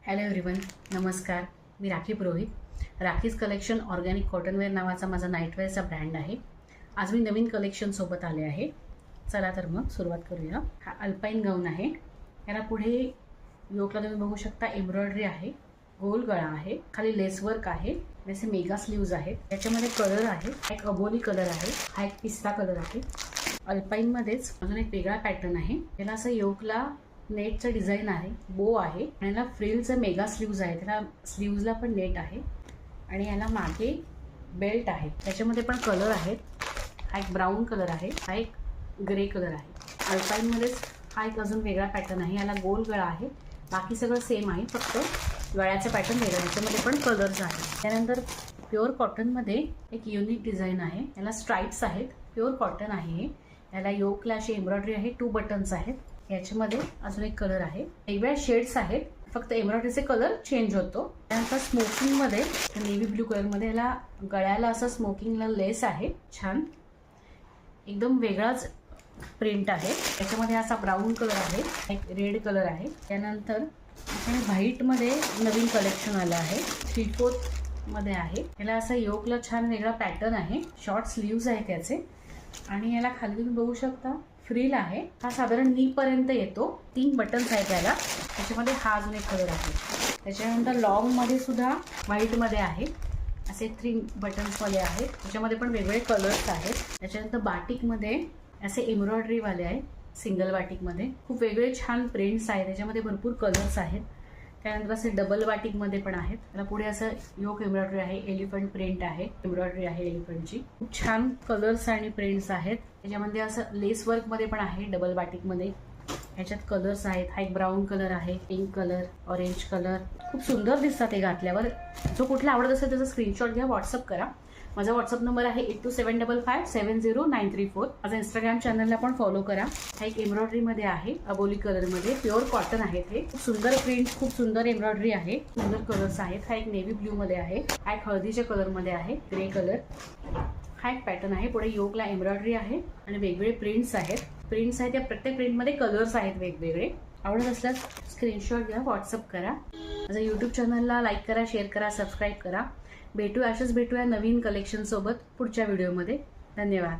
Hello everyone, नमस्कार. मी राखी पुरोहित. Rakhis collection organic कॉटनवेअर नावाचा माझा नाईटवेअरचा ब्रँड आहे. आज मी नवीन कलेक्शनसोबत आले आहे. चला तर मग सुरुवात करूया. हा अल्पाईन गाऊन आहे. याला पुढे योकला तुम्ही बघू शकता एम्ब्रॉयडरी आहे, गोल गळा आहे, खाली लेस वर्क आहे, असे मेगा स्लीव्ज आहेत. त्याच्यामध्ये कलर आहे, हा एक अबोली कलर आहे, हा एक पिस्ता कलर आहे. अल्पाईनमध्येच अजून एक वेगळा पॅटर्न आहे. याला असं योकला नेटचं डिझाईन आहे, बो आहे आणि याला फ्रिलचं मेगा स्लीव्ज आहे. त्याला स्लीव्जला पण नेट आहे आणि याला मागे बेल्ट आहे. त्याच्यामध्ये पण कलर आहेत. हा एक ब्राऊन कलर आहे, हा एक ग्रे कलर आहे. अल्पाईनमध्येच हा एक अजून वेगळा पॅटर्न आहे. याला गोल गळा आहे, बाकी सगळं सेम आहे, फक्त गळ्याचं पॅटर्न वेगळं आहे. त्याच्यामध्ये पण कलर्स आहेत. त्यानंतर प्युअर कॉटनमध्ये एक युनिक डिझाईन आहे. याला स्ट्राइप्स आहेत, प्युअर कॉटन आहे. याला योकला अशी एम्ब्रॉयडरी आहे, 2 बटन्स आहेत. याच्यामध्ये अजून एक कलर आहे, वेगवेगळ्या शेड्स आहेत, फक्त एम्ब्रॉयडरीचे कलर चेंज होतो. त्यानंतर स्मोकिंगमध्ये नेव्ही ब्ल्यू कलरमध्ये याला गळ्याला असं स्मोकिंगला लेस आहे, छान एकदम वेगळाच प्रिंट आहे. याच्यामध्ये असा ब्राऊन कलर आहे, एक रेड कलर आहे. त्यानंतर व्हाईटमध्ये नवीन कलेक्शन आलं आहे, 3/4 मध्ये आहे. याला असं योकला छान वेगळा पॅटर्न आहे, शॉर्ट स्लीव्ज आहेत त्याचे आणि याला खाली तुम्ही बघू शकता फ्रिल आहे. हा साधारण नी पर्यंत येतो, 3 बटन्स आहेत त्याला. त्याच्यामध्ये हा अजून एक कलर आहे. त्याच्यानंतर लॉंग मध्ये सुद्धा व्हाईट मध्ये आहे, असे 3 बटन्स वाले आहेत. त्याच्यामध्ये पण वेगवेगळे कलर्स आहेत. त्याच्यानंतर बाटिक मध्ये असे एम्ब्रॉयडरी वाले आहे, सिंगल बाटिक मध्ये खूप वेगळे छान प्रिंट्स आहेत. त्याच्यामध्ये भरपूर कलर्स आहेत. त्यानंतर असे डबल बाटिक मध्ये पण आहेत. त्याला पुढे असं योक एम्ब्रॉयडरी आहे, एलिफंट प्रिंट आहे, एम्ब्रॉयडरी आहे एलिफंटची. खूप छान कलर्स आणि प्रिंट्स आहेत. त्याच्यामध्ये असं लेस वर्क मध्ये पण आहे, डबल बाटिक मध्ये. ह्याच्यात कलर्स आहेत. हा एक ब्राऊन कलर आहे, पिंक कलर, ऑरेंज कलर. खूप सुंदर दिसतात ते घातल्यावर. जो कुठला आवडत असेल त्याचा स्क्रीनशॉट घ्या, व्हॉट्सअप करा. माझा व्हॉट्सअप नंबर आहे 8275570934. माझा इंस्टाग्राम चॅनलला पण फॉलो करा. हा एक एम्ब्रॉयडरीमध्ये आहे, अबोली कलरमध्ये, प्युअर कॉटन आहे. ते खूप सुंदर प्रिंट, खूप सुंदर एम्ब्रॉयडरी आहे, सुंदर कलर्स आहेत. हा एक नेव्ही ब्ल्यू मध्ये आहे, हा एक हळदीच्या कलरमध्ये आहे, ग्रे कलर. हा एक पॅटर्न आहे. पुढे योकला एम्ब्रॉयडरी आहे आणि वेगवेगळे प्रिंट्स आहेत. त्या प्रत्येक प्रिंटमध्ये कलर्स आहेत वेगवेगळे. आवडत असल्यास स्क्रीनशॉट घ्या, व्हॉट्सअप करा. माझ्या यूट्यूब चॅनलला लाईक करा, शेअर करा, सबस्क्राईब करा. भेटूया नवीन कलेक्शन सोबत पुढच्या व्हिडिओमध्ये. धन्यवाद.